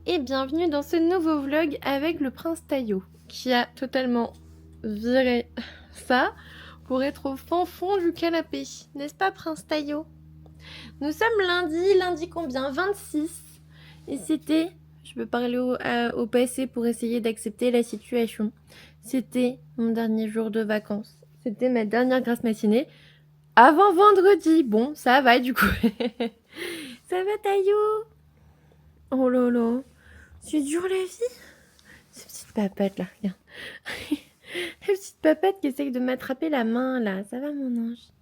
et bienvenue dans ce nouveau vlog avec le prince Taillot qui a totalement viré ça pour être au fond du canapé. N'est-ce pas prince Taillot? Nous sommes lundi combien? 26. Et c'était, je peux parler au passé pour essayer d'accepter la situation. C'était mon dernier jour de vacances. C'était ma dernière grasse matinée avant vendredi. Bon, ça va du coup. Ça va Taillot? Oh là là, c'est dur la vie. Cette petite papette là, regarde. La petite papette qui essaye de m'attraper la main là, ça va mon ange?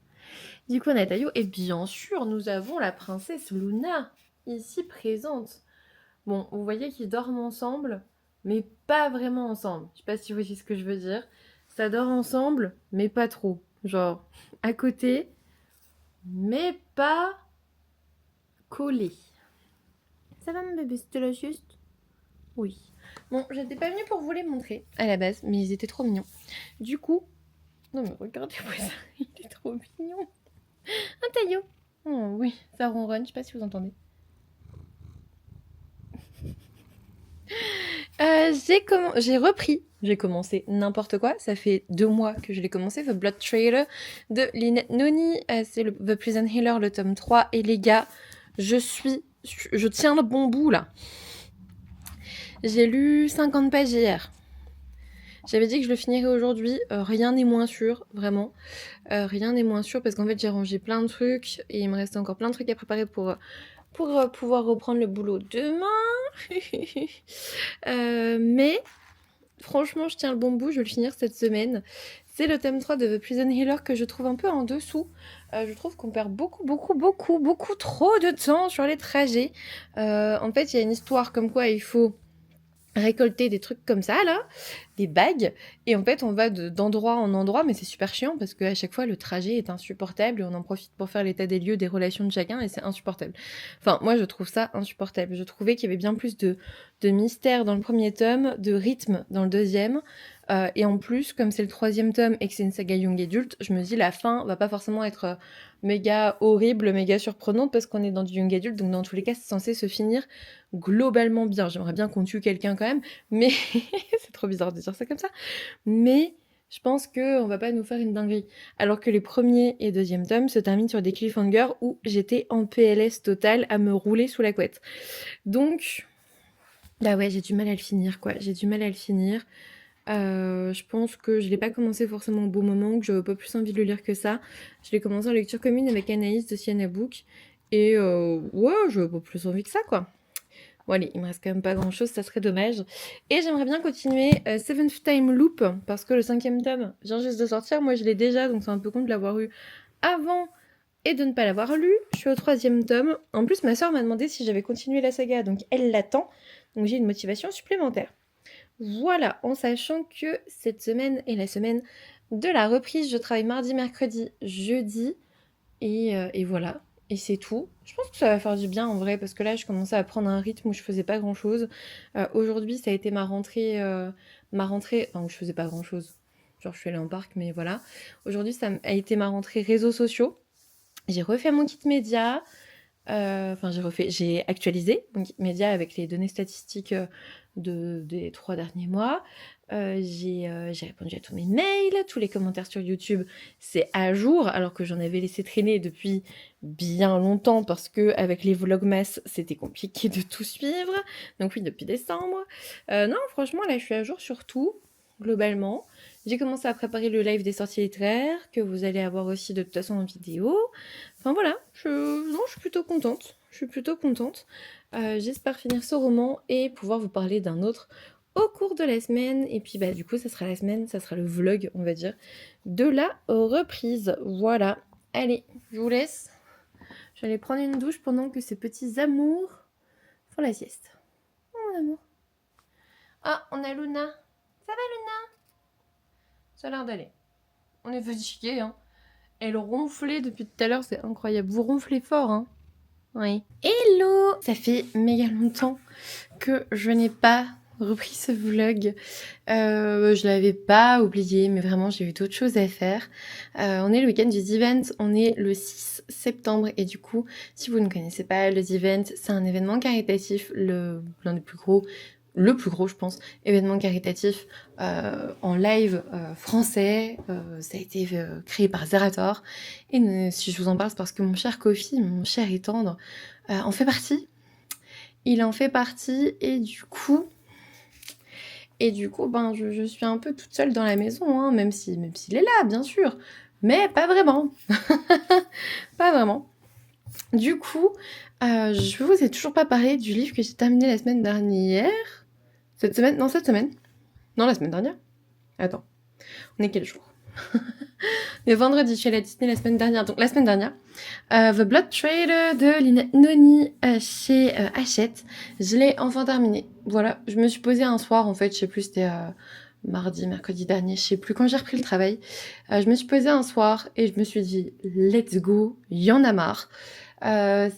Du coup on a Taillot et bien sûr nous avons la princesse Luna ici présente. Bon, vous voyez qu'ils dorment ensemble, mais pas vraiment ensemble. Je sais pas si vous voyez ce que je veux dire. Ça dort ensemble, mais pas trop. Genre à côté, mais pas collé. Ça va mon bébé, c'était là juste? Oui. Bon, j'étais pas venue pour vous les montrer à la base, mais ils étaient trop mignons. Du coup, non mais regardez-moi ça, il est trop mignon. Un Taillot. Oh oui, ça ronronne, je sais pas si vous entendez. J'ai commencé n'importe quoi. Ça fait 2 mois que je l'ai commencé, The Blood Trailer de Lynette Noni. C'est The Prison Healer, le tome 3. Et les gars, je tiens le bon bout là. J'ai lu 50 pages hier. J'avais dit que je le finirais aujourd'hui. Rien n'est moins sûr, vraiment. Rien n'est moins sûr parce qu'en fait j'ai rangé plein de trucs et il me restait encore plein de trucs à préparer pour pouvoir reprendre le boulot demain. Mais franchement, je tiens le bon bout, je vais le finir cette semaine. C'est le tome 3 de The Prison Healer que je trouve un peu en dessous. Je trouve qu'on perd beaucoup trop de temps sur les trajets. En fait, il y a une histoire comme quoi il faut récolter des trucs comme ça là, des bagues, et en fait on va d'endroit en endroit, mais c'est super chiant parce qu'à chaque fois le trajet est insupportable et on en profite pour faire l'état des lieux des relations de chacun et c'est insupportable. Enfin moi je trouve ça insupportable. Je trouvais qu'il y avait bien plus de mystère dans le premier tome, de rythme dans le deuxième, et en plus comme c'est le 3e tome et que c'est une saga young adulte, je me dis la fin va pas forcément être méga horrible, méga surprenante parce qu'on est dans du young adulte, donc dans tous les cas c'est censé se finir globalement bien. J'aimerais bien qu'on tue quelqu'un quand même, mais c'est trop bizarre de dire ça comme ça. Mais je pense qu'on va pas nous faire une dinguerie. Alors que les premiers et 2e tomes se terminent sur des cliffhangers où j'étais en PLS total à me rouler sous la couette. Donc, bah ouais, j'ai du mal à le finir quoi. J'ai du mal à le finir. Je pense que je l'ai pas commencé forcément au bon moment, que j'avais pas plus envie de le lire que ça. Je l'ai commencé en lecture commune avec Anaïs de Sienna Book. Et ouais, j'avais pas plus envie que ça quoi. Bon allez, il me reste quand même pas grand chose, ça serait dommage. Et j'aimerais bien continuer Seventh Time Loop, parce que le 5e tome vient juste de sortir. Moi je l'ai déjà, donc c'est un peu con de l'avoir eu avant et de ne pas l'avoir lu. Je suis au 3e tome. En plus ma soeur m'a demandé si j'avais continué la saga, donc elle l'attend. Donc j'ai une motivation supplémentaire. Voilà, en sachant que cette semaine est la semaine de la reprise. Je travaille mardi, mercredi, jeudi. Et voilà. Et c'est tout. Je pense que ça va faire du bien en vrai, parce que là, je commençais à prendre un rythme où je faisais pas grand chose. Aujourd'hui, ça a été ma rentrée. Enfin, où je faisais pas grand chose. Genre, je suis allée en parc, mais voilà. Aujourd'hui, ça a été ma rentrée réseaux sociaux. J'ai refait mon kit média. Enfin, j'ai actualisé mon kit média avec les données statistiques des 3 derniers mois. J'ai répondu à tous mes mails, tous les commentaires sur YouTube, c'est à jour, alors que j'en avais laissé traîner depuis bien longtemps parce que avec les vlogmas, c'était compliqué de tout suivre. Donc oui, depuis décembre. Non, franchement, là, je suis à jour sur tout, globalement. J'ai commencé à préparer le live des sorties littéraires, que vous allez avoir aussi de toute façon en vidéo. Enfin voilà, je suis plutôt contente. Je suis plutôt contente. J'espère finir ce roman et pouvoir vous parler d'un autre au cours de la semaine. Et puis bah du coup, ça sera la semaine, ça sera le vlog, on va dire, de la reprise. Voilà. Allez, je vous laisse. J'allais prendre une douche pendant que ces petits amours font la sieste. Oh mon amour. Ah, on a Luna. Ça va Luna? Ça a l'air d'aller. On est fatigué, hein. Elle ronflait depuis tout à l'heure, c'est incroyable. Vous ronflez fort, hein. Oui. Hello! Ça fait méga longtemps que je n'ai pas repris ce vlog. Je l'avais pas oublié, mais vraiment j'ai eu d'autres choses à faire. On est le week-end du The Event, on est le 6 septembre et du coup, si vous ne connaissez pas le The Event, c'est un événement caritatif, l'un des plus gros, le plus gros je pense, événement caritatif en live français. Ça a été créé par Zerator. Et si je vous en parle, c'est parce que mon cher Kofi, mon cher et tendre, en fait partie. Il en fait partie et du coup, ben, je suis un peu toute seule dans la maison, hein, même s'il est là, bien sûr. Mais pas vraiment. Pas vraiment. Du coup, je vous ai toujours pas parlé du livre que j'ai terminé la semaine dernière. Cette semaine. Non, la semaine dernière. Attends, on est quel jour? Le vendredi, je suis allée à Disney la semaine dernière. Donc la semaine dernière, The Blood Trader de Lina Noni chez Hachette. Je l'ai enfin terminé. Voilà, je me suis posée un soir, en fait, je sais plus, c'était mardi, mercredi dernier, je sais plus, quand j'ai repris le travail. Je me suis posée un soir et je me suis dit, let's go, y en a marre.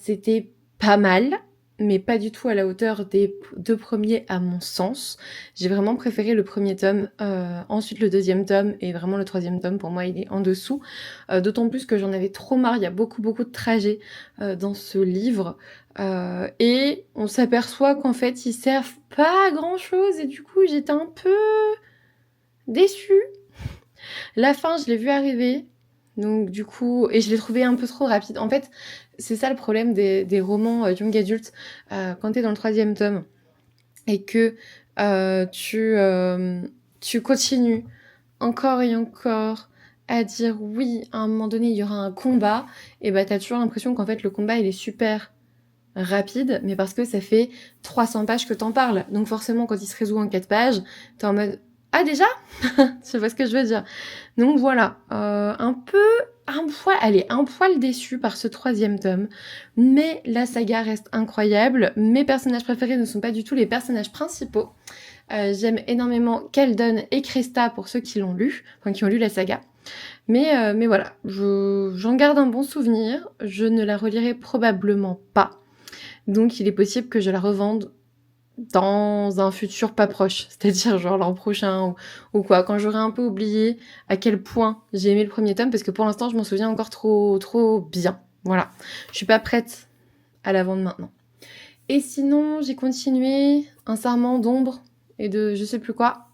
C'était pas mal, mais pas du tout à la hauteur des 2 premiers à mon sens. J'ai vraiment préféré le premier tome, ensuite le deuxième tome et vraiment le troisième tome, pour moi, il est en dessous. D'autant plus que j'en avais trop marre, il y a beaucoup de trajets dans ce livre. Et on s'aperçoit qu'en fait, ils servent pas à grand-chose et du coup, j'étais un peu déçue. La fin, je l'ai vue arriver, donc du coup, et je l'ai trouvé un peu trop rapide. En fait, c'est ça le problème des romans young adultes. Quand t'es dans le troisième tome et que tu continues encore et encore à dire oui, à un moment donné, il y aura un combat, et bah t'as toujours l'impression qu'en fait, le combat, il est super rapide, mais parce que ça fait 300 pages que t'en parles. Donc forcément, quand il se résout en 4 pages, t'es en mode « Ah, déjà ?» Tu vois ce que je veux dire. Donc voilà, un poil déçu par ce troisième tome, mais la saga reste incroyable. Mes personnages préférés ne sont pas du tout les personnages principaux. J'aime énormément Keldon et Krista pour ceux qui l'ont lu, enfin qui ont lu la saga. Mais voilà, j'en garde un bon souvenir. Je ne la relirai probablement pas. Donc il est possible que je la revende dans un futur pas proche, c'est-à-dire genre l'an prochain ou quoi, quand j'aurai un peu oublié à quel point j'ai aimé le premier tome, parce que pour l'instant je m'en souviens encore trop bien. Voilà, je suis pas prête à la vendre maintenant. Et sinon, j'ai continué Un serment d'ombre et de je sais plus quoi.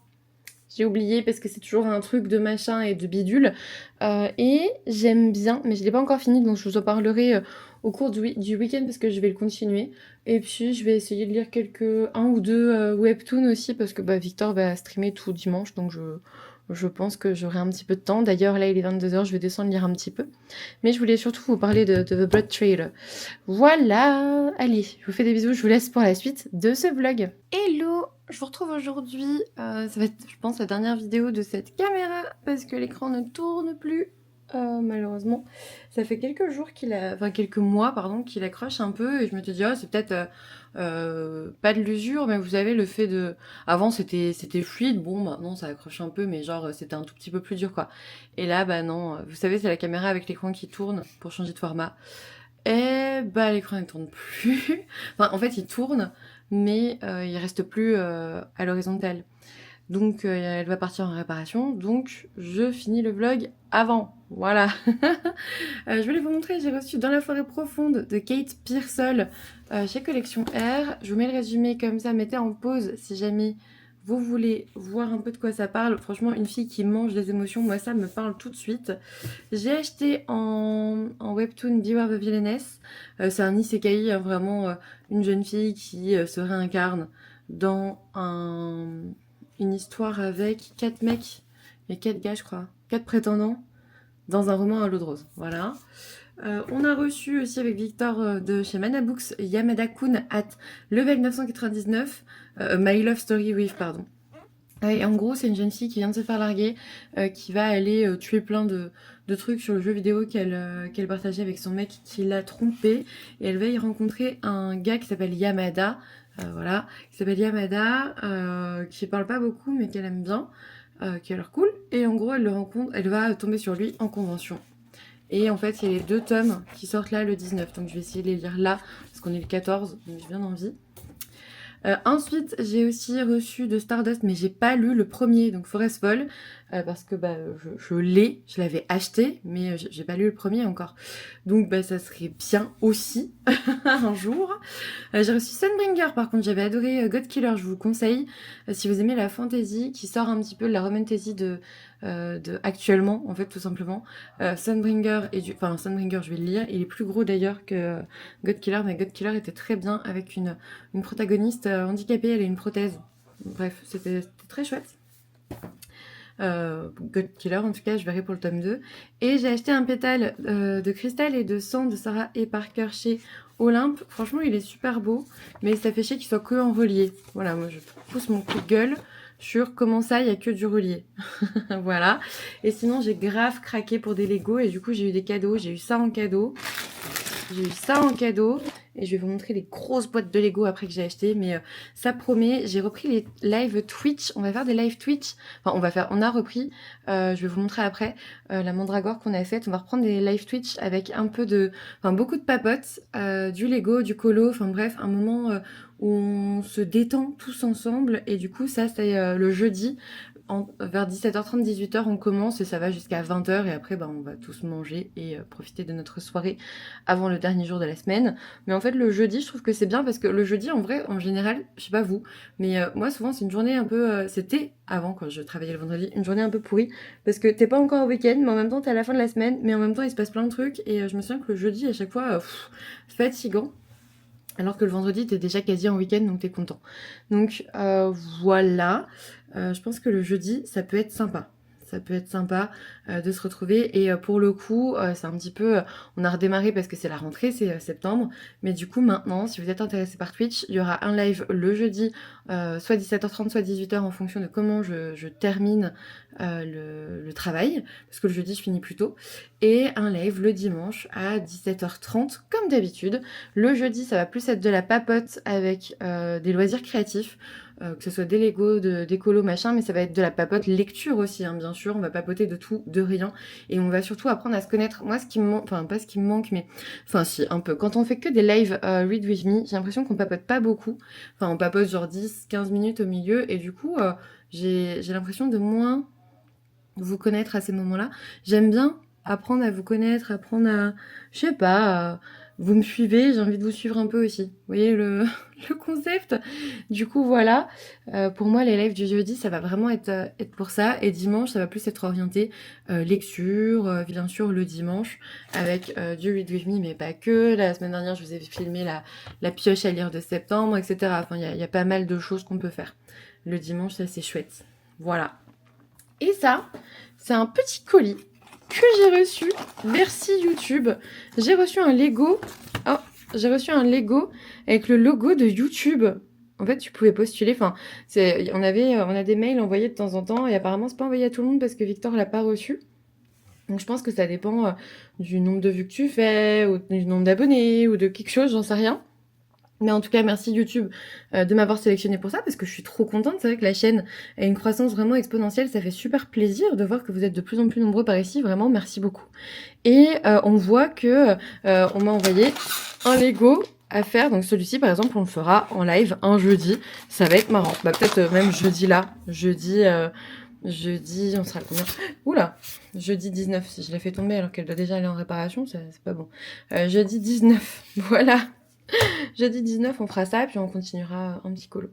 J'ai oublié parce que c'est toujours un truc de machin et de bidule. Et j'aime bien, mais je l'ai pas encore fini, donc je vous en parlerai au cours du week-end parce que je vais le continuer. Et puis je vais essayer de lire un ou deux webtoons aussi parce que Victor va streamer tout dimanche, donc je pense que j'aurai un petit peu de temps. D'ailleurs, là il est 22h, je vais descendre lire un petit peu. Mais je voulais surtout vous parler de The Blood Trail. Voilà, allez, je vous fais des bisous, je vous laisse pour la suite de ce vlog. Hello, je vous retrouve aujourd'hui, ça va être je pense la dernière vidéo de cette caméra parce que l'écran ne tourne plus, malheureusement. Ça fait quelques mois pardon qu'il accroche un peu et je me suis dit: «Oh c'est peut-être, pas de l'usure», mais vous savez le fait de avant c'était fluide, bon maintenant ça accroche un peu mais genre c'était un tout petit peu plus dur quoi. Et là non, vous savez c'est la caméra avec l'écran qui tourne pour changer de format. Et l'écran ne tourne plus. Enfin, en fait, il tourne, mais il reste plus à l'horizontale. Donc, elle va partir en réparation. Donc, je finis le vlog avant. Voilà. Je voulais vous montrer, j'ai reçu Dans la forêt profonde de Kate Pearsall chez Collection R. Je vous mets le résumé comme ça, mettez en pause si jamais vous voulez voir un peu de quoi ça parle. Franchement, une fille qui mange les émotions, moi ça me parle tout de suite. J'ai acheté en webtoon Beware the Villainess. C'est un isekai, hein, vraiment une jeune fille qui se réincarne dans une histoire avec 4 mecs et 4 gars, je crois, 4 prétendants dans un roman à l'eau de rose. Voilà. On a reçu aussi avec Victor de chez Manabooks Yamada-kun at level 999 My Love Story with, pardon. Et en gros, c'est une jeune fille qui vient de se faire larguer, qui va aller tuer plein de trucs sur le jeu vidéo qu'elle partageait avec son mec qui l'a trompée. Et elle va y rencontrer un gars qui s'appelle Yamada, voilà, qui parle pas beaucoup mais qu'elle aime bien, qui a l'air cool. Et en gros, elle va tomber sur lui en convention. Et en fait, il y a les 2 tomes qui sortent là le 19, donc je vais essayer de les lire là, parce qu'on est le 14, donc j'ai bien envie. Ensuite, j'ai aussi reçu de Stardust, mais j'ai pas lu le premier, donc Forest Fall, parce que je l'avais acheté, mais j'ai pas lu le premier encore. Donc ça serait bien aussi un jour. J'ai reçu Sunbringer, par contre, j'avais adoré God Killer, je vous le conseille. Si vous aimez la fantasy, qui sort un petit peu de la romantasy de actuellement, en fait, tout simplement. Sunbringer, Sunbringer, je vais le lire, il est plus gros d'ailleurs que God Killer, mais God Killer était très bien avec une protagoniste handicapée, elle a une prothèse. Bref, c'était très chouette. God Killer, en tout cas, je verrai pour le tome 2. Et j'ai acheté un pétale de cristal et de sang de Sarah et Parker chez Olympe. Franchement, il est super beau, mais ça fait chier qu'il soit que en relié. Voilà, moi je pousse mon coup de gueule sur comment ça, il n'y a que du relié. Voilà. Et sinon, j'ai grave craqué pour des Lego et du coup, j'ai eu des cadeaux. J'ai eu ça en cadeau. Et je vais vous montrer les grosses boîtes de Lego après que j'ai acheté, mais ça promet. J'ai repris les live Twitch. On va faire des live Twitch. Enfin, on a repris. Je vais vous montrer après la mandragore qu'on a faite. On va reprendre des live Twitch avec beaucoup de papotes, du Lego, du colo. Enfin bref, un moment où on se détend tous ensemble. Et du coup, ça c'est le jeudi. Vers 17h30, 18h, on commence et ça va jusqu'à 20h et après on va tous manger et profiter de notre soirée avant le dernier jour de la semaine. Mais en fait le jeudi je trouve que c'est bien parce que le jeudi en vrai en général, je sais pas vous, mais moi souvent c'est une journée un peu, c'était avant quand je travaillais le vendredi, une journée un peu pourrie parce que t'es pas encore au week-end mais en même temps t'es à la fin de la semaine mais en même temps il se passe plein de trucs et je me souviens que le jeudi à chaque fois fatigant. Alors que le vendredi, t'es déjà quasi en week-end, donc t'es content. Donc voilà, je pense que le jeudi, ça peut être sympa. Ça peut être sympa de se retrouver. Et pour le coup, c'est un petit peu... on a redémarré parce que c'est la rentrée, c'est septembre. Mais du coup, maintenant, si vous êtes intéressé par Twitch, il y aura un live le jeudi, soit 17h30, soit 18h, en fonction de comment je termine le travail. Parce que le jeudi, je finis plus tôt. Et un live le dimanche à 17h30, comme d'habitude. Le jeudi, ça va plus être de la papote avec des loisirs créatifs, que ce soit des Lego, des colos, machin, mais ça va être de la papote lecture aussi, hein, bien sûr. On va papoter de tout, de rien. Et on va surtout apprendre à se connaître. Moi, ce qui me manque, enfin, pas ce qui me manque, mais... Enfin, si, un peu. Quand on fait que des lives Read With Me, j'ai l'impression qu'on papote pas beaucoup. Enfin, on papote genre 10, 15 minutes au milieu, et du coup, j'ai l'impression de moins vous connaître à ces moments-là. J'aime bien apprendre à vous connaître, apprendre à... Je sais pas... vous me suivez, j'ai envie de vous suivre un peu aussi. Vous voyez le concept? Du coup, voilà. Pour moi, les lives du jeudi, ça va vraiment être pour ça. Et dimanche, ça va plus être orienté lecture, bien sûr, le dimanche, avec du Read With Me, mais pas que. La semaine dernière, je vous ai filmé la pioche à lire de septembre, etc. Enfin, il y a pas mal de choses qu'on peut faire. Le dimanche, ça, c'est chouette. Voilà. Et ça, c'est un petit colis que j'ai reçu. Merci YouTube. J'ai reçu un Lego. Oh, j'ai reçu un Lego avec le logo de YouTube. En fait, tu pouvais postuler. Enfin, on a des mails envoyés de temps en temps et apparemment, c'est pas envoyé à tout le monde parce que Victor l'a pas reçu. Donc, je pense que ça dépend du nombre de vues que tu fais ou du nombre d'abonnés ou de quelque chose, j'en sais rien. Mais en tout cas, merci YouTube de m'avoir sélectionné pour ça, parce que je suis trop contente. C'est vrai que la chaîne a une croissance vraiment exponentielle. Ça fait super plaisir de voir que vous êtes de plus en plus nombreux par ici. Vraiment, merci beaucoup. Et on voit que on m'a envoyé un Lego à faire. Donc celui-ci, par exemple, on le fera en live un jeudi. Ça va être marrant. Bah peut-être même jeudi là. Jeudi, on sera combien? Oula, jeudi 19. Si je l'ai fait tomber alors qu'elle doit déjà aller en réparation, c'est pas bon. Jeudi 19, voilà. Jeudi 19, on fera ça, et puis on continuera un petit colo.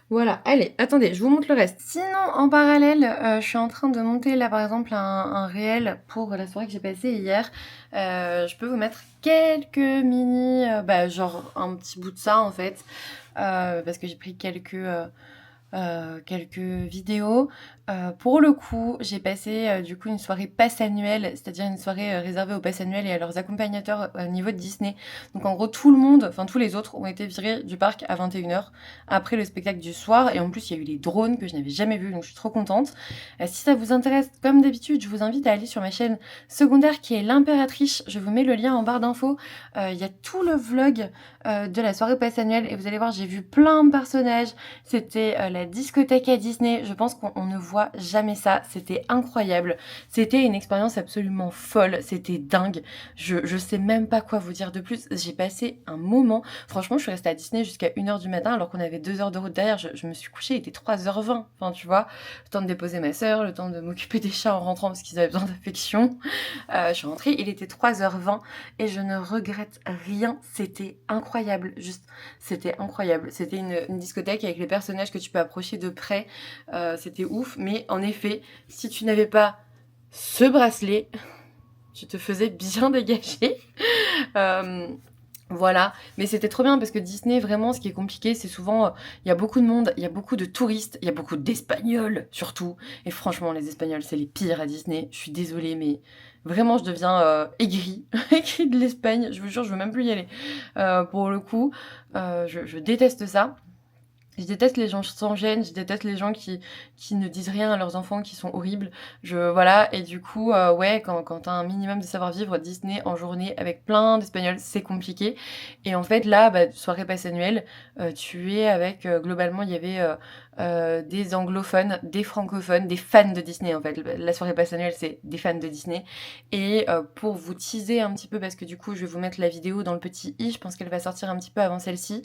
Voilà, allez, attendez, je vous montre le reste. Sinon, en parallèle, je suis en train de monter, là, par exemple, un réel pour la soirée que j'ai passée hier. Je peux vous mettre quelques mini... genre un petit bout de ça, en fait, parce que j'ai pris quelques vidéos. Pour le coup, j'ai passé du coup une soirée pass annuelle, c'est-à-dire une soirée réservée aux pass annuels et à leurs accompagnateurs au niveau de Disney. Donc en gros, tout le monde, enfin tous les autres, ont été virés du parc à 21h après le spectacle du soir. Et en plus, il y a eu les drones que je n'avais jamais vus, donc je suis trop contente. Si ça vous intéresse, comme d'habitude, je vous invite à aller sur ma chaîne secondaire qui est l'Impératrice. Je vous mets le lien en barre d'infos. Il y a tout le vlog de la soirée pass annuelle et vous allez voir, j'ai vu plein de personnages. C'était la discothèque à Disney. Je pense qu'on ne voit revois jamais ça, c'était incroyable, c'était une expérience absolument folle, c'était dingue, je sais même pas quoi vous dire de plus, j'ai passé un moment, franchement je suis restée à Disney jusqu'à 1h du matin alors qu'on avait 2 heures de route derrière, je me suis couchée, il était 3h20, enfin tu vois, le temps de déposer ma soeur, le temps de m'occuper des chats en rentrant parce qu'ils avaient besoin d'affection, je suis rentrée, il était 3h20 et je ne regrette rien, c'était incroyable, juste c'était incroyable, c'était une discothèque avec les personnages que tu peux approcher de près, c'était ouf, mais en effet, si tu n'avais pas ce bracelet, tu te faisais bien dégager. Voilà, mais c'était trop bien parce que Disney, vraiment, ce qui est compliqué, c'est souvent, il y a beaucoup de monde, il y a beaucoup de touristes, il y a beaucoup d'Espagnols surtout. Et franchement, les Espagnols, c'est les pires à Disney. Je suis désolée, mais vraiment, je deviens aigrie, aigrie de l'Espagne. Je vous jure, je veux même plus y aller. Pour le coup, je déteste ça. Je déteste les gens sans gêne, je déteste les gens qui ne disent rien à leurs enfants, qui sont horribles. Voilà, et du coup, ouais, quand t'as un minimum de savoir-vivre, Disney en journée avec plein d'Espagnols, c'est compliqué. Et en fait, là, soirée passe annuelle, tu es avec, globalement, il y avait des anglophones, des francophones, des fans de Disney, en fait. La soirée passe annuelle, c'est des fans de Disney. Et pour vous teaser un petit peu, parce que du coup, je vais vous mettre la vidéo dans le petit i, je pense qu'elle va sortir un petit peu avant celle-ci,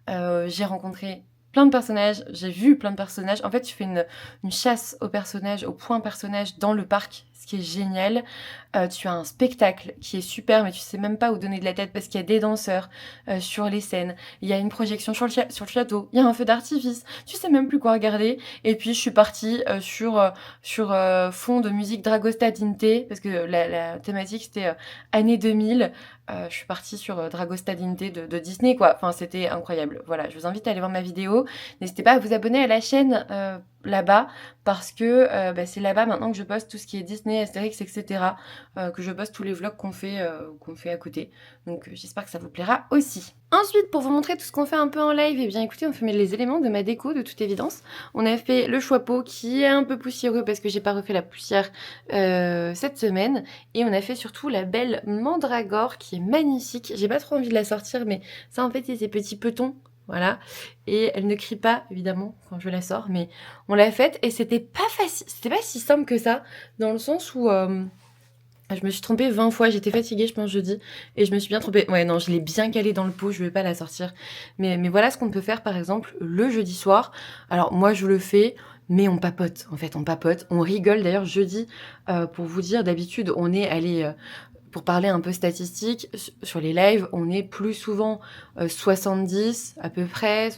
j'ai rencontré plein de personnages, j'ai vu plein de personnages. En fait, tu fais une chasse aux personnages, aux points personnages dans le parc, ce qui est génial. Tu as un spectacle qui est super, mais tu sais même pas où donner de la tête parce qu'il y a des danseurs sur les scènes. Il y a une projection sur le château. Il y a un feu d'artifice. Tu sais même plus quoi regarder. Et puis, je suis partie sur fond de musique Dragostea Dinte parce que la thématique, c'était année 2000. Je suis partie sur Dragostea Dinte de Disney, quoi. Enfin, c'était incroyable. Voilà, je vous invite à aller voir ma vidéo. N'hésitez pas à vous abonner à la chaîne là-bas, parce que c'est là-bas maintenant que je poste tout ce qui est Disney, Astérix, etc. Que je poste tous les vlogs qu'on fait à côté. Donc j'espère que ça vous plaira aussi. Ensuite, pour vous montrer tout ce qu'on fait un peu en live, eh bien écoutez, on fait les éléments de ma déco de toute évidence. On a fait le choix peau qui est un peu poussiéreux parce que j'ai pas refait la poussière cette semaine. Et on a fait surtout la belle mandragore qui est magnifique. J'ai pas trop envie de la sortir, mais ça en fait c'est ces petits petons. Voilà, et elle ne crie pas évidemment quand je la sors, mais on l'a faite et c'était pas facile, c'était pas si simple que ça, dans le sens où je me suis trompée 20 fois, j'étais fatiguée je pense jeudi, et je me suis bien trompée, ouais non je l'ai bien calée dans le pot, je vais pas la sortir, mais voilà ce qu'on peut faire par exemple le jeudi soir. Alors moi je le fais, mais on papote, en fait on papote, on rigole. D'ailleurs jeudi, pour vous dire, d'habitude on est allé... pour parler un peu statistique, sur les lives, on est plus souvent 70 à peu près,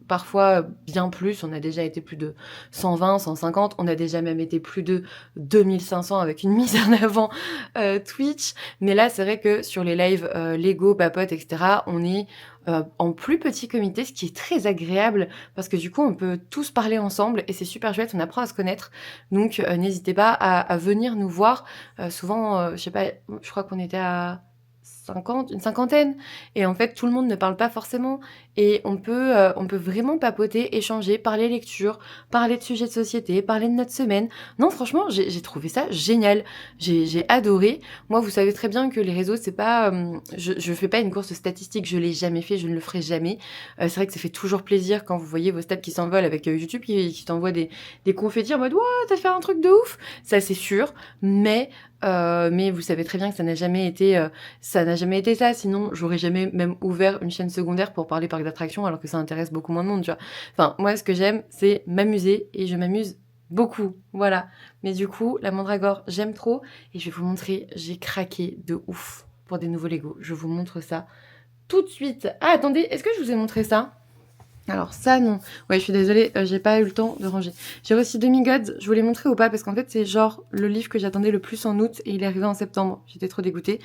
parfois bien plus, on a déjà été plus de 120, 150, on a déjà même été plus de 2500 avec une mise en avant Twitch, mais là c'est vrai que sur les lives Lego, Papote, etc., on est en plus petit comité, ce qui est très agréable, parce que du coup on peut tous parler ensemble, et c'est super chouette, on apprend à se connaître, donc n'hésitez pas à venir nous voir. Souvent, je sais pas, je crois qu'on était à 50, une cinquantaine, et en fait tout le monde ne parle pas forcément, et on peut vraiment papoter, échanger, parler lecture, parler de sujets de société, parler de notre semaine. Non franchement j'ai trouvé ça génial, j'ai adoré. Moi vous savez très bien que les réseaux c'est pas, je fais pas une course statistique, je l'ai jamais fait, je ne le ferai jamais. C'est vrai que ça fait toujours plaisir quand vous voyez vos stats qui s'envolent avec YouTube qui t'envoie des confettis en mode ouah t'as fait un truc de ouf, ça c'est sûr, mais vous savez très bien que ça n'a jamais été ça, sinon j'aurais jamais même ouvert une chaîne secondaire pour parler parc d'attractions alors que ça intéresse beaucoup moins de monde, tu vois. Enfin, moi ce que j'aime c'est m'amuser, et je m'amuse beaucoup, voilà. Mais du coup, la mandragore, j'aime trop, et je vais vous montrer, j'ai craqué de ouf pour des nouveaux Lego. Je vous montre ça tout de suite. Ah attendez, est-ce que je vous ai montré ça? Alors ça non, ouais je suis désolée, j'ai pas eu le temps de ranger. J'ai reçu Demi-Gods, je vous l'ai montré ou pas, parce qu'en fait c'est genre le livre que j'attendais le plus en août et il est arrivé en septembre, j'étais trop dégoûtée.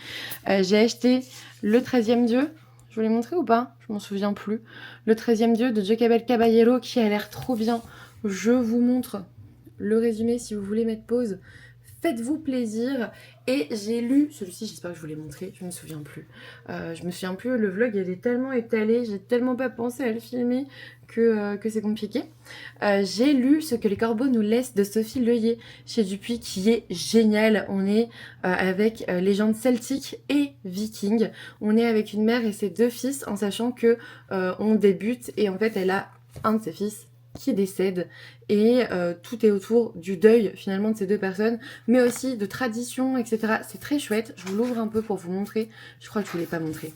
J'ai acheté le 13e Dieu, je vous l'ai montré ou pas? Je m'en souviens plus. Le 13e Dieu de Jocabel Caballero qui a l'air trop bien. Je vous montre le résumé si vous voulez mettre pause. Faites-vous plaisir. Et j'ai lu celui-ci, j'espère que je vous l'ai montré, je me souviens plus. Le vlog il est tellement étalé, j'ai tellement pas pensé à le filmer que c'est compliqué. J'ai lu Ce que les corbeaux nous laissent de Sophie Leuillet chez Dupuis, qui est génial. On est avec légendes celtiques et vikings. On est avec une mère et ses 2 fils, en sachant que on débute, et en fait elle a un de ses fils qui décèdent et tout est autour du deuil finalement de ces deux personnes, mais aussi de tradition, etc. C'est très chouette. Je vous l'ouvre un peu pour vous montrer. Je crois que je vous l'ai pas montré.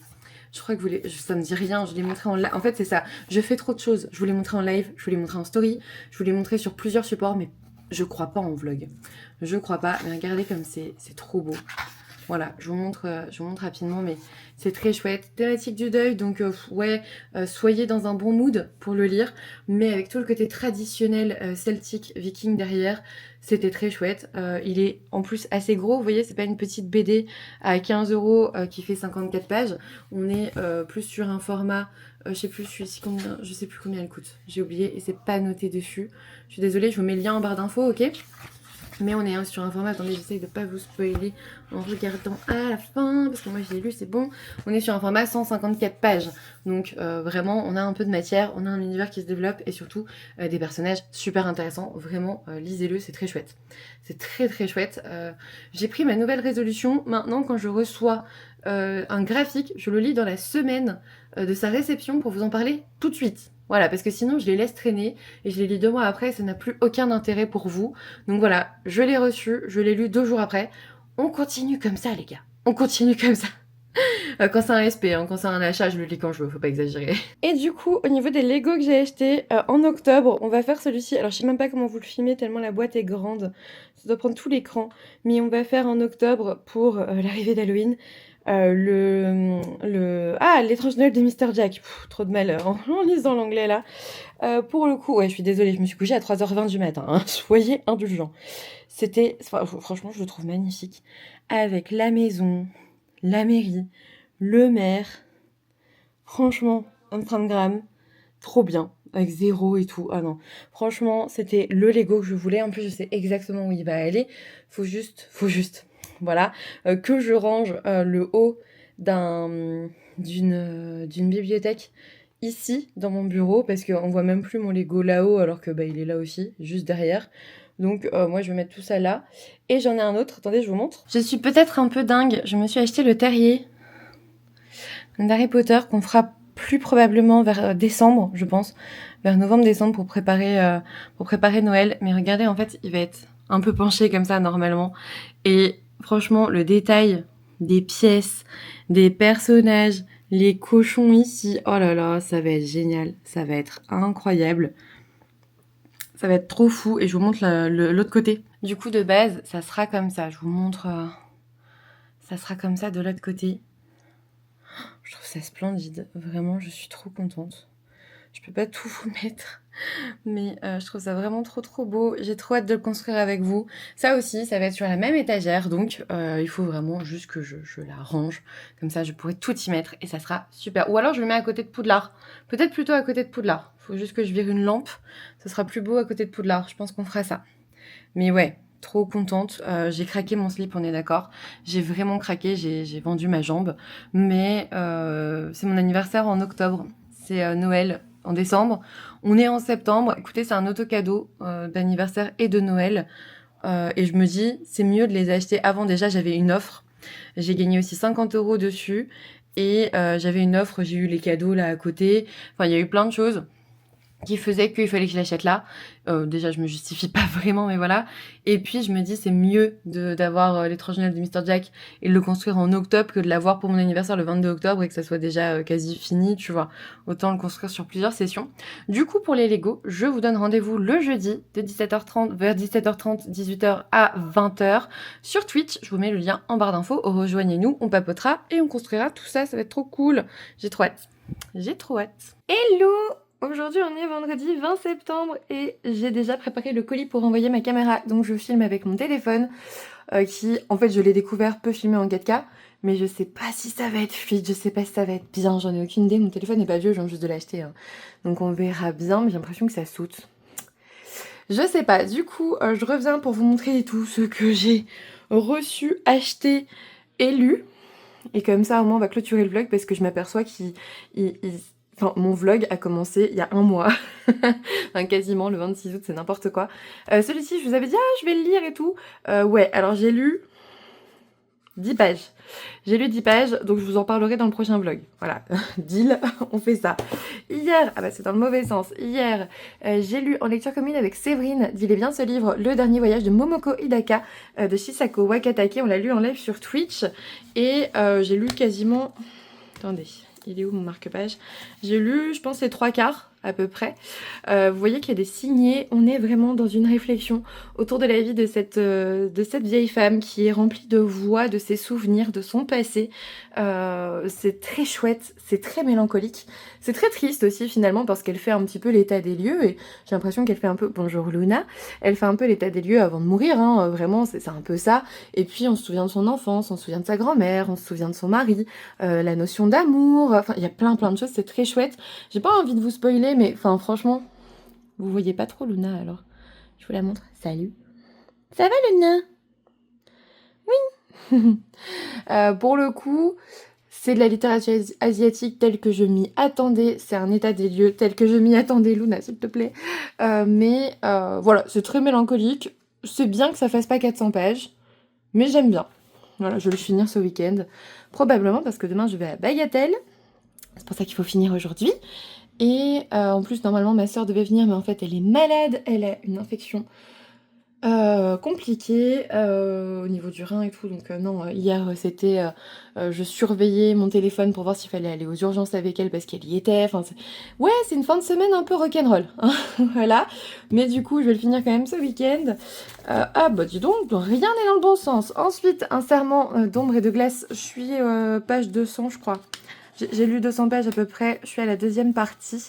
Je crois que ça me dit rien. Je l'ai montré en live. En fait, c'est ça. Je fais trop de choses. Je vous l'ai montré en live, je vous l'ai montré en story, je vous l'ai montré sur plusieurs supports, mais je crois pas en vlog. Je crois pas. Mais regardez comme c'est trop beau. Voilà, je vous montre rapidement, mais c'est très chouette. Thématique du deuil, donc ouais, soyez dans un bon mood pour le lire, mais avec tout le côté traditionnel celtique, viking derrière, c'était très chouette. Il est en plus assez gros, vous voyez, c'est pas une petite BD à 15 € qui fait 54 pages. On est plus sur un format, je sais plus celui-ci combien, je sais plus combien elle coûte. J'ai oublié et c'est pas noté dessus. Je suis désolée, je vous mets le lien en barre d'infos, ok ? Mais on est sur un format, attendez, j'essaye de pas vous spoiler en regardant à la fin, parce que moi j'ai lu, c'est bon. On est sur un format 154 pages, donc vraiment on a un peu de matière, on a un univers qui se développe et surtout des personnages super intéressants. Vraiment, lisez-le, c'est très chouette. C'est très très chouette. J'ai pris ma nouvelle résolution, maintenant quand je reçois un graphique, je le lis dans la semaine de sa réception pour vous en parler tout de suite. Voilà, parce que sinon je les laisse traîner et je les lis 2 mois après, ça n'a plus aucun intérêt pour vous. Donc voilà, je l'ai reçu, je l'ai lu 2 jours après. On continue comme ça, les gars. On continue comme ça. Quand c'est un SP, hein, quand c'est un achat, je le lis quand je veux, faut pas exagérer. Et du coup, au niveau des Lego que j'ai achetés en octobre, on va faire celui-ci. Alors, je sais même pas comment vous le filmez, tellement la boîte est grande. Ça doit prendre tout l'écran. Mais on va faire en octobre, pour l'arrivée d'Halloween, l'étrange Noël de Mr. Jack. Trop de malheur en lisant l'anglais là. Pour le coup, ouais, je suis désolée, je me suis couchée à 3h20 du matin. Hein. Soyez indulgents. Franchement, je le trouve magnifique. Avec la maison, la mairie, le maire. Franchement, 30 grammes, trop bien. Avec 0 et tout. Ah non. Franchement, c'était le Lego que je voulais. En plus, je sais exactement où il va aller. Faut juste, voilà, que je range le haut d'une bibliothèque ici dans mon bureau parce qu'on voit même plus mon Lego là-haut alors que il est là aussi, juste derrière. Donc moi je vais mettre tout ça là. Et j'en ai un autre, attendez je vous montre. Je suis peut-être un peu dingue, je me suis acheté le terrier d'Harry Potter qu'on fera plus probablement vers décembre, je pense, vers novembre-décembre pour préparer Noël. Mais regardez, en fait, il va être un peu penché comme ça normalement. Et franchement, le détail des pièces, des personnages, les cochons ici, oh là là, ça va être génial, ça va être incroyable. Ça va être trop fou et je vous montre l'autre côté. Du coup, de base, ça sera comme ça. Je vous montre, ça sera comme ça de l'autre côté. Je trouve ça splendide, vraiment, je suis trop contente. Je peux pas tout vous mettre, mais je trouve ça vraiment trop beau. J'ai trop hâte de le construire avec vous. Ça aussi, ça va être sur la même étagère, donc il faut vraiment juste que je la range. Comme ça, je pourrai tout y mettre et ça sera super. Ou alors, je le mets à côté de Poudlard. Peut-être plutôt à côté de Poudlard. Faut juste que je vire une lampe. Ce sera plus beau à côté de Poudlard. Je pense qu'on fera ça. Mais ouais, trop contente. J'ai craqué mon slip, on est d'accord. J'ai vraiment craqué, j'ai vendu ma jambe. Mais c'est mon anniversaire en octobre. C'est Noël en décembre. On est en septembre. Écoutez, c'est un auto-cadeau d'anniversaire et de Noël. Et je me dis, c'est mieux de les acheter avant. Déjà, j'avais une offre. J'ai gagné aussi 50 € dessus. Et j'avais une offre, j'ai eu les cadeaux là à côté. Enfin, il y a eu plein de choses qui faisait qu'il fallait que je l'achète là. Déjà, je me justifie pas vraiment, mais voilà. Et puis, je me dis, c'est mieux d'avoir l'étrange Noël de Mr. Jack et de le construire en octobre que de l'avoir pour mon anniversaire le 22 octobre et que ça soit déjà quasi fini, tu vois. Autant le construire sur plusieurs sessions. Du coup, pour les Lego, je vous donne rendez-vous le jeudi de 17h30 vers 17h30, 18h à 20h sur Twitch. Je vous mets le lien en barre d'infos. Rejoignez-nous, on papotera et on construira tout ça. Ça va être trop cool. J'ai trop hâte. Hello! Aujourd'hui, on est vendredi 20 septembre et j'ai déjà préparé le colis pour envoyer ma caméra. Donc, je filme avec mon téléphone qui, en fait, je l'ai découvert, peut filmer en 4K. Mais je sais pas si ça va être fluide, je sais pas si ça va être bien, j'en ai aucune idée. Mon téléphone n'est pas vieux, je viens juste de l'acheter. Hein. Donc, on verra bien, mais j'ai l'impression que ça saute. Je sais pas. Du coup, je reviens pour vous montrer tout ce que j'ai reçu, acheté et lu. Et comme ça, au moins, on va clôturer le vlog parce que je m'aperçois Enfin, mon vlog a commencé il y a 1 mois, enfin, quasiment le 26 août, c'est n'importe quoi. Celui-ci, je vous avais dit, je vais le lire et tout. Ouais, alors j'ai lu 10 pages. J'ai lu 10 pages, donc je vous en parlerai dans le prochain vlog. Voilà, deal, on fait ça. Hier, ah bah c'est dans le mauvais sens, hier, j'ai lu en lecture commune avec Séverine, d'Il est bien ce livre, Le dernier voyage de Momoko Hidaka, de Shisako Wakatake. On l'a lu en live sur Twitch, et j'ai lu quasiment... Attendez, il est où mon marque-page? J'ai lu, je pense, les 3/4 à peu près. Vous voyez qu'il y a des signés, on est vraiment dans une réflexion autour de la vie de cette vieille femme qui est remplie de voix, de ses souvenirs, de son passé. C'est très chouette, c'est très mélancolique, c'est très triste aussi finalement parce qu'elle fait un petit peu l'état des lieux et j'ai l'impression qu'elle fait un peu, bonjour Luna, elle fait un peu l'état des lieux avant de mourir, hein, vraiment c'est un peu ça. Et puis on se souvient de son enfance, on se souvient de sa grand-mère, on se souvient de son mari, la notion d'amour, enfin il y a plein de choses, c'est très chouette. J'ai pas envie de vous spoiler, mais enfin franchement, vous voyez pas trop Luna alors. Je vous la montre. Salut. Ça va Luna? Oui. Pour le coup, c'est de la littérature asiatique telle que je m'y attendais. C'est un état des lieux tel que je m'y attendais, Luna, s'il te plaît. Mais voilà, c'est très mélancolique. C'est bien que ça fasse pas 400 pages, mais j'aime bien. Voilà, je vais le finir ce week-end. Probablement parce que demain je vais à Bagatelle. C'est pour ça qu'il faut finir aujourd'hui. Et en plus, normalement, ma soeur devait venir, mais en fait, elle est malade. Elle a une infection compliquée au niveau du rein et tout. Donc non, hier, c'était... je surveillais mon téléphone pour voir s'il fallait aller aux urgences avec elle parce qu'elle y était. Enfin, ouais, c'est une fin de semaine un peu rock'n'roll. Hein, voilà. Mais du coup, je vais le finir quand même ce week-end. Ah bah dis donc, rien n'est dans le bon sens. Ensuite, un serment d'ombre et de glace. Je suis page 200, je crois. J'ai lu 200 pages à peu près, je suis à la deuxième partie.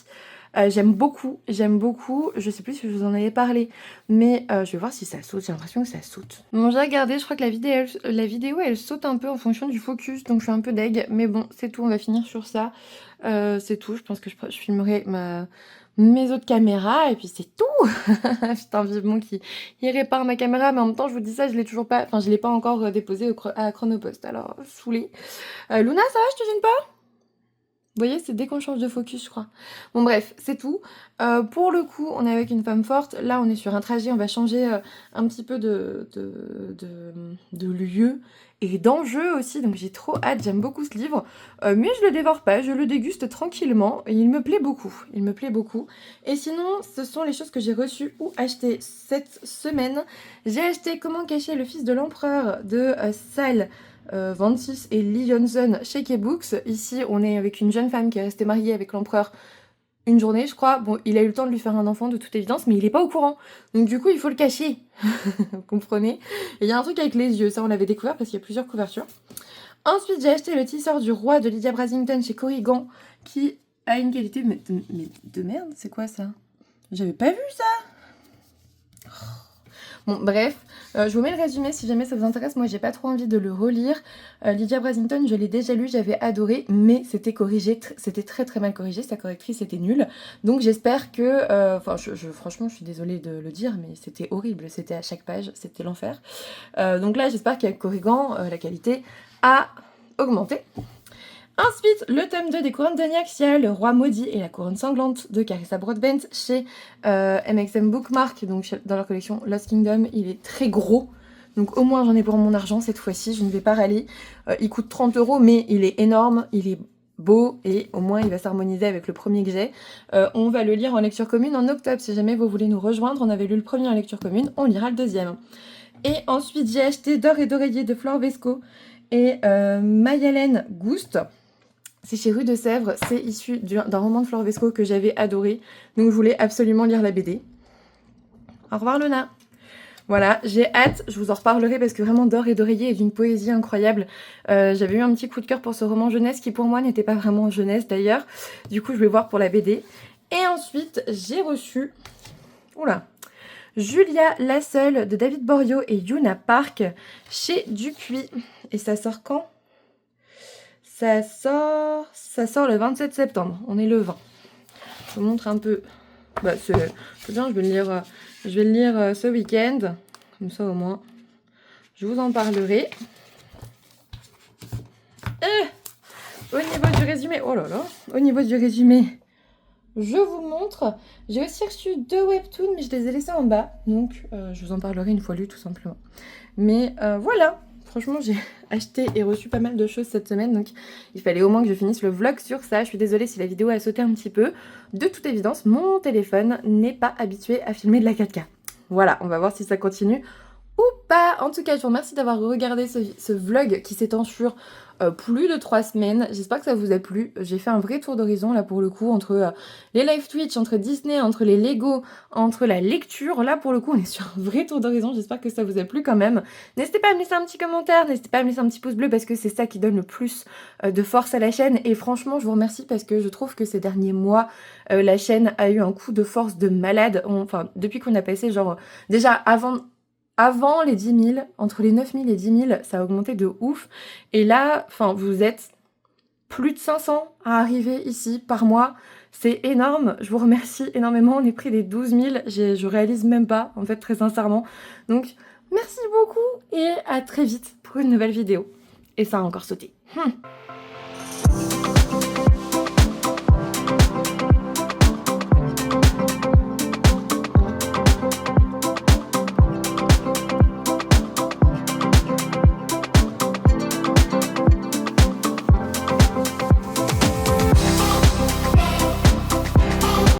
J'aime beaucoup, je sais plus si je vous en avais parlé, mais je vais voir si ça saute, j'ai l'impression que ça saute. Bon, j'ai regardé, je crois que la vidéo elle saute un peu en fonction du focus, donc je suis un peu deg, mais bon, c'est tout, on va finir sur ça. C'est tout, je pense que je filmerai mes autres caméras, et puis c'est tout. Putain, vivement qu'il répare ma caméra, mais en même temps, je vous dis ça, je l'ai toujours pas, enfin, je l'ai pas encore déposée à Chronopost, alors saoulée. Luna, ça va, je te gêne pas? Vous voyez, c'est dès qu'on change de focus, je crois. Bon bref, c'est tout. Pour le coup, on est avec une femme forte. Là, on est sur un trajet, on va changer un petit peu de lieu et d'enjeu aussi. Donc j'ai trop hâte, j'aime beaucoup ce livre. Mais je le dévore pas, je le déguste tranquillement. Et il me plaît beaucoup, il me plaît beaucoup. Et sinon, ce sont les choses que j'ai reçues ou achetées cette semaine. J'ai acheté Comment cacher le fils de l'empereur de Sal 26 et Lee Johnson chez K-Books. Ici, on est avec une jeune femme qui est restée mariée avec l'empereur une journée, je crois. Bon, il a eu le temps de lui faire un enfant, de toute évidence, mais il est pas au courant. Donc du coup, il faut le cacher. Vous comprenez? Et il y a un truc avec les yeux, ça on l'avait découvert parce qu'il y a plusieurs couvertures. Ensuite, j'ai acheté Le Tisseur du Roi de Lydia Brasington chez Corrigan, qui a une qualité mais de merde, c'est quoi ça? J'avais pas vu ça. Bon, bref, je vous mets le résumé si jamais ça vous intéresse. Moi, j'ai pas trop envie de le relire. Lydia Brasington, je l'ai déjà lu, j'avais adoré, mais c'était corrigé, c'était très très mal corrigé. Sa correctrice était nulle. Donc, j'espère que... Enfin, franchement, je suis désolée de le dire, mais c'était horrible. C'était à chaque page, c'était l'enfer. Donc là, j'espère qu'avec Corrigan, la qualité a augmenté. Ensuite, le tome 2 des couronnes d'Onyx, Le Roi Maudit et la couronne sanglante de Carissa Broadbent chez MXM Bookmark, donc dans leur collection Lost Kingdom. Il est très gros, donc au moins j'en ai pour mon argent cette fois-ci, je ne vais pas râler. Il coûte 30 €, mais il est énorme, il est beau et au moins il va s'harmoniser avec le premier que j'ai. On va le lire en lecture commune en octobre, si jamais vous voulez nous rejoindre. On avait lu le premier en lecture commune, on lira le deuxième. Et ensuite j'ai acheté D'or et d'oreiller de Flore Vesco et Mayalène Gouste. C'est chez Rue de Sèvres, c'est issu d'un roman de Flore Vesco que j'avais adoré. Donc je voulais absolument lire la BD. Au revoir Luna. Voilà, j'ai hâte, je vous en reparlerai parce que vraiment D'or et d'oreiller est d'une poésie incroyable. J'avais eu un petit coup de cœur pour ce roman jeunesse qui pour moi n'était pas vraiment jeunesse d'ailleurs. Du coup je vais voir pour la BD. Et ensuite j'ai reçu... Oula, Julia la Seule de David Borio et Yuna Park chez Dupuis. Et ça sort quand ? Ça sort le 27 septembre, on est le 20. Je vous montre un peu. Bah, c'est bien, je vais le lire ce week-end. Comme ça au moins, je vous en parlerai. Au niveau du résumé, oh là là, au niveau du résumé, je vous montre. J'ai aussi reçu 2 webtoons, mais je les ai laissés en bas. Donc, je vous en parlerai une fois lu, tout simplement. Mais voilà, Franchement, j'ai acheté et reçu pas mal de choses cette semaine, donc il fallait au moins que je finisse le vlog sur ça. Je suis désolée si la vidéo a sauté un petit peu. De toute évidence, mon téléphone n'est pas habitué à filmer de la 4K. Voilà, on va voir si ça continue ou pas. En tout cas, je vous remercie d'avoir regardé ce vlog qui s'étend sur plus de 3 semaines. J'espère que ça vous a plu. J'ai fait un vrai tour d'horizon là pour le coup, entre les live Twitch, entre Disney, entre les Lego, entre la lecture. Là pour le coup, on est sur un vrai tour d'horizon. J'espère que ça vous a plu quand même. N'hésitez pas à me laisser un petit commentaire, n'hésitez pas à me laisser un petit pouce bleu parce que c'est ça qui donne le plus de force à la chaîne. Et franchement, je vous remercie parce que je trouve que ces derniers mois, la chaîne a eu un coup de force de malade. Enfin, depuis qu'on a passé genre... Déjà, avant les 10 000, entre les 9 000 et 10 000, ça a augmenté de ouf. Et là, enfin, vous êtes plus de 500 à arriver ici par mois. C'est énorme. Je vous remercie énormément. On est pris des 12 000. Je réalise même pas, en fait, très sincèrement. Donc, merci beaucoup et à très vite pour une nouvelle vidéo. Et ça a encore sauté.